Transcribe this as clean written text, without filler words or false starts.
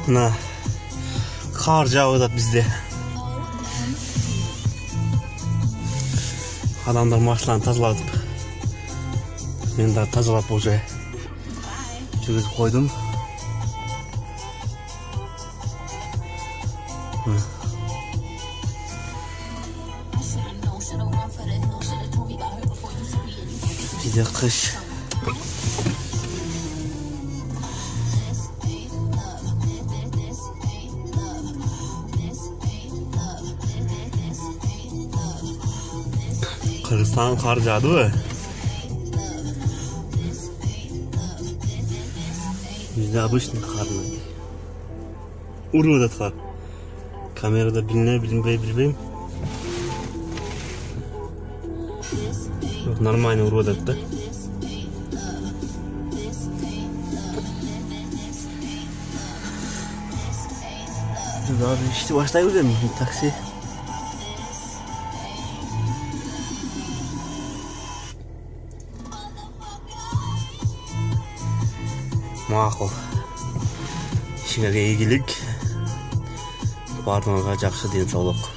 Мына қар жауып жатады бізде. Адамдар машинаны тазалатып. Мен де тазалап уже жүргізіп қойдым. Бізде қыш. Қырғызстан қар жауды ма? Bizde обычный қар. Урып жатыр қар. Камерада білмеймін. Нормально урып жатыр да. Даже işte başlayıp gidelim taksi. Maqul. Işingizga egillik, barchangizga yaxshi denсаулық.